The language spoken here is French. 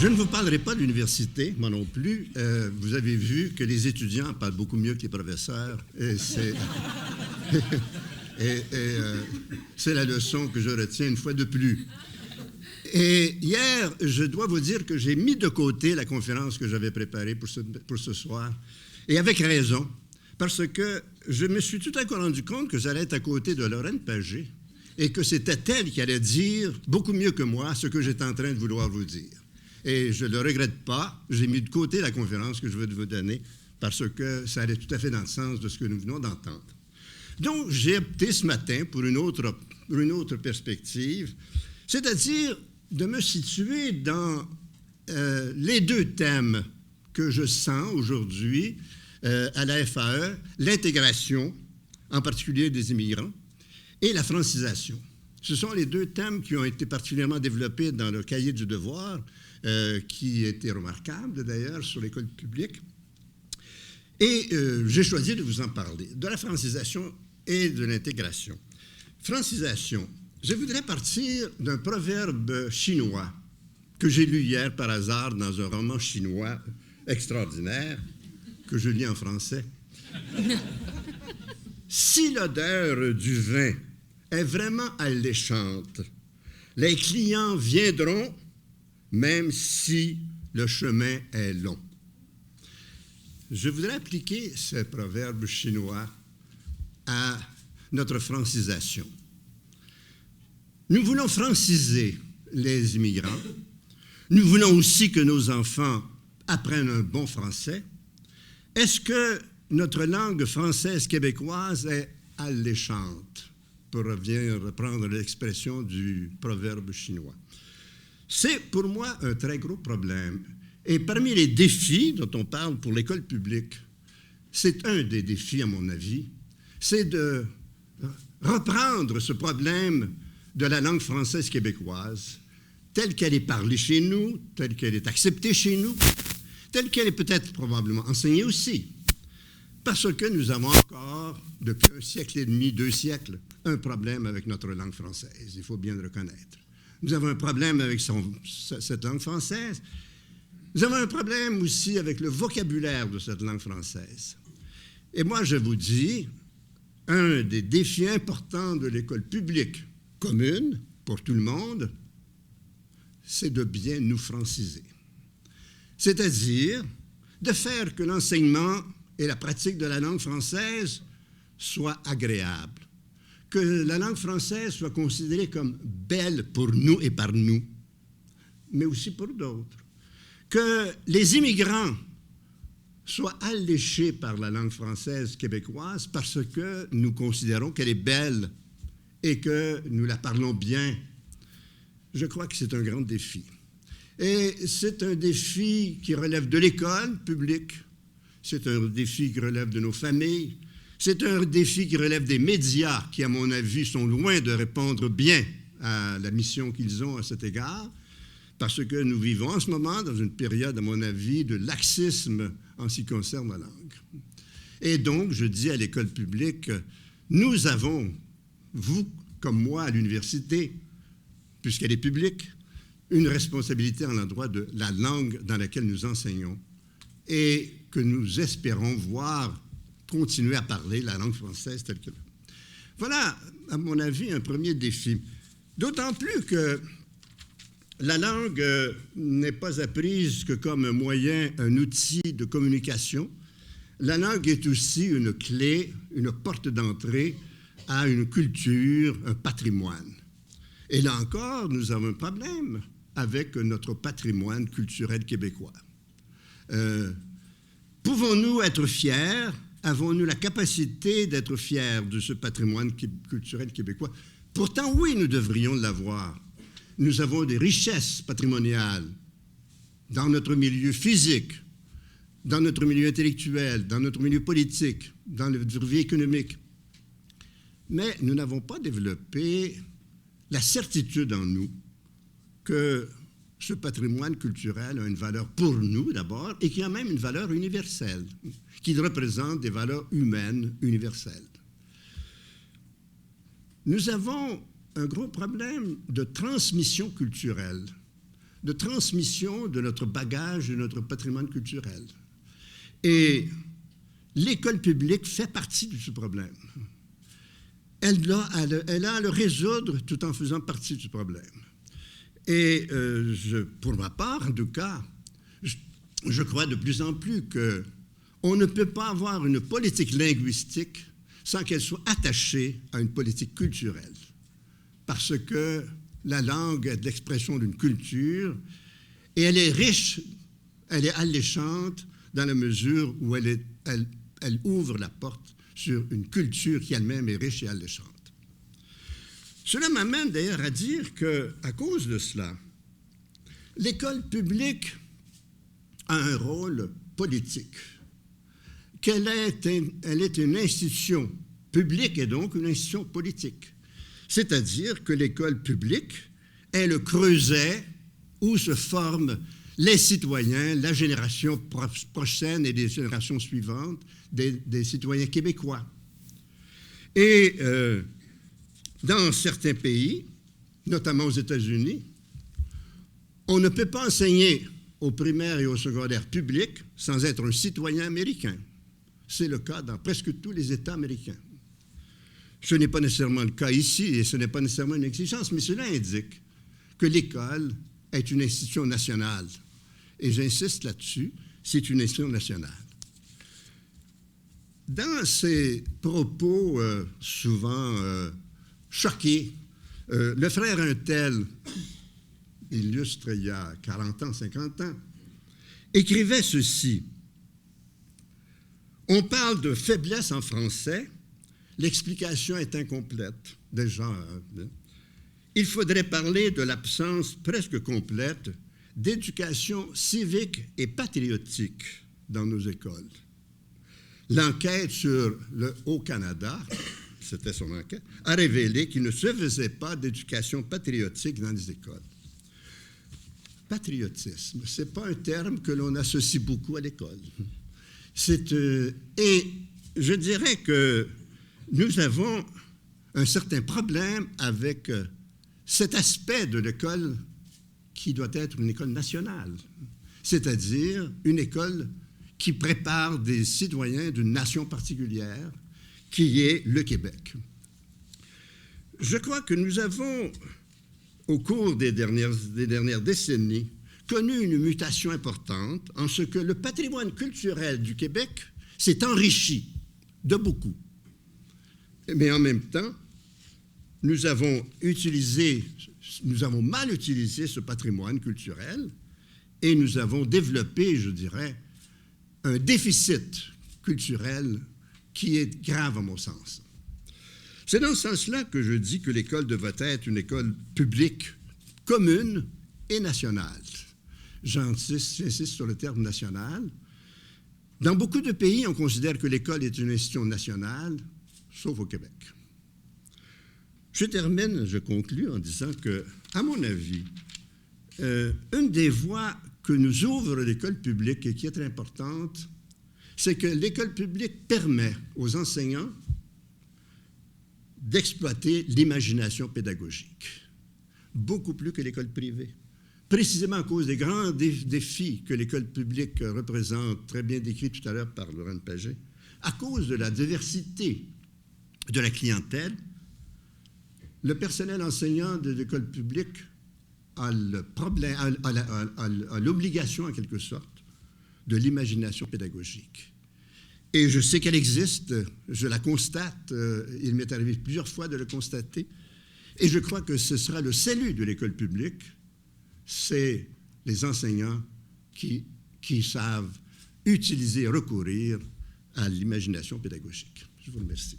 Je ne vous parlerai pas de l'université, moi non plus. Vous avez vu que les étudiants parlent beaucoup mieux que les professeurs. Et c'est c'est la leçon que je retiens une fois de plus. Et hier, je dois vous dire que j'ai mis de côté la conférence que j'avais préparée pour ce soir. Et avec raison, parce que je me suis tout à coup rendu compte que j'allais être à côté de Lorraine Pagé et que c'était elle qui allait dire beaucoup mieux que moi ce que j'étais en train de vouloir vous dire. Et je ne le regrette pas, j'ai mis de côté la conférence que je veux vous donner parce que ça allait tout à fait dans le sens de ce que nous venons d'entendre. Donc, j'ai opté ce matin pour une autre perspective, c'est-à-dire de me situer dans les deux thèmes que je sens aujourd'hui à la FAE, l'intégration, en particulier des immigrants, et la francisation. Ce sont les deux thèmes qui ont été particulièrement développés dans le cahier du devoir, qui était remarquable d'ailleurs sur l'école publique. Et j'ai choisi de vous en parler, de la francisation et de l'intégration. Francisation. Je voudrais partir d'un proverbe chinois que j'ai lu hier par hasard dans un roman chinois extraordinaire que je lis en français. Si l'odeur du vin est vraiment alléchante, les clients viendront même si le chemin est long. Je voudrais appliquer ce proverbe chinois à notre francisation. Nous voulons franciser les immigrants. Nous voulons aussi que nos enfants apprennent un bon français. Est-ce que notre langue française québécoise est alléchante, pour reprendre l'expression du proverbe chinois? C'est pour moi un très gros problème. Et parmi les défis dont on parle pour l'école publique, c'est un des défis, à mon avis, c'est de reprendre ce problème de la langue française québécoise, telle qu'elle est parlée chez nous, telle qu'elle est acceptée chez nous, telle qu'elle est peut-être probablement enseignée aussi. Parce que nous avons encore, depuis 1 siècle et demi, 2 siècles, un problème avec notre langue française, il faut bien le reconnaître. Nous avons un problème avec cette langue française. Nous avons un problème aussi avec le vocabulaire de cette langue française. Et moi, je vous dis, un des défis importants de l'école publique commune, pour tout le monde, c'est de bien nous franciser. C'est-à-dire de faire que l'enseignement et la pratique de la langue française soient agréables, que la langue française soit considérée comme belle pour nous et par nous, mais aussi pour d'autres, que les immigrants soient alléchés par la langue française québécoise parce que nous considérons qu'elle est belle et que nous la parlons bien. Je crois que c'est un grand défi. Et c'est un défi qui relève de l'école publique, c'est un défi qui relève de nos familles, c'est un défi qui relève des médias qui, à mon avis, sont loin de répondre bien à la mission qu'ils ont à cet égard, parce que nous vivons en ce moment dans une période, à mon avis, de laxisme en ce qui concerne la langue. Et donc, je dis à l'école publique, nous avons, vous comme moi à l'université, puisqu'elle est publique, une responsabilité en l'endroit de la langue dans laquelle nous enseignons et que nous espérons voir continuer à parler la langue française telle que... Voilà, à mon avis, un premier défi. D'autant plus que la langue n'est pas apprise que comme un moyen, un outil de communication. La langue est aussi une clé, une porte d'entrée à une culture, un patrimoine. Et là encore, nous avons un problème avec notre patrimoine culturel québécois. Pouvons-nous être fiers? Avons-nous la capacité d'être fiers de ce patrimoine culturel québécois? Pourtant, oui, nous devrions l'avoir. Nous avons des richesses patrimoniales dans notre milieu physique, dans notre milieu intellectuel, dans notre milieu politique, dans notre vie économique. Mais nous n'avons pas développé la certitude en nous que ce patrimoine culturel a une valeur pour nous d'abord et qui a même une valeur universelle, qu'il représente des valeurs humaines universelles. Nous avons un gros problème de transmission culturelle. de transmission de notre bagage, de notre patrimoine culturel. Et l'école publique fait partie de ce problème. Elle a à le résoudre tout en faisant partie du problème. Et pour ma part, en tout cas, je crois de plus en plus qu'on ne peut pas avoir une politique linguistique sans qu'elle soit attachée à une politique culturelle. Parce que la langue est l'expression d'une culture et elle est riche, elle est alléchante dans la mesure où elle ouvre la porte sur une culture qui elle-même est riche et alléchante. Cela m'amène d'ailleurs à dire qu'à cause de cela, l'école publique a un rôle politique, qu'elle est une institution publique et donc une institution politique. C'est-à-dire que l'école publique est le creuset où se forment les citoyens, la génération prochaine et les générations suivantes des citoyens québécois. Et dans certains pays, notamment aux États-Unis, on ne peut pas enseigner au primaire et au secondaire public sans être un citoyen américain. C'est le cas dans presque tous les États américains. Ce n'est pas nécessairement le cas ici et ce n'est pas nécessairement une exigence, mais cela indique que l'école est une institution nationale. Et j'insiste là-dessus, c'est une institution nationale. Dans ces propos souvent choqués, le frère Untel, illustre il y a 40 ans, 50 ans, écrivait ceci. On parle de faiblesse en français, l'explication est incomplète. Déjà, il faudrait parler de l'absence presque complète d'éducation civique et patriotique dans nos écoles. L'enquête sur le Haut-Canada, c'était son enquête, a révélé qu'il ne se faisait pas d'éducation patriotique dans les écoles. Patriotisme, ce n'est pas un terme que l'on associe beaucoup à l'école. Et je dirais que nous avons un certain problème avec cet aspect de l'école qui doit être une école nationale, c'est-à-dire une école qui prépare des citoyens d'une nation particulière, qui est le Québec. Je crois que nous avons, au cours des dernières décennies, connu une mutation importante en ce que le patrimoine culturel du Québec s'est enrichi de beaucoup. Mais en même temps, nous avons mal utilisé ce patrimoine culturel et nous avons développé, je dirais, un déficit culturel qui est grave à mon sens. C'est dans ce sens-là que je dis que l'école devrait être une école publique, commune et nationale. J'insiste sur le terme national. Dans beaucoup de pays, on considère que l'école est une institution nationale, sauf au Québec. Je conclus en disant que, à mon avis, une des voies que nous ouvre l'école publique et qui est très importante, c'est que l'école publique permet aux enseignants d'exploiter l'imagination pédagogique, beaucoup plus que l'école privée. Précisément à cause des grands défis que l'école publique représente, très bien décrits tout à l'heure par Lorraine Pagé, à cause de la diversité de la clientèle, le personnel enseignant de l'école publique a l'obligation, en quelque sorte, de l'imagination pédagogique. Et je sais qu'elle existe, je la constate, il m'est arrivé plusieurs fois de le constater, et je crois que ce sera le salut de l'école publique, c'est les enseignants qui savent utiliser, recourir à l'imagination pédagogique. Je vous remercie.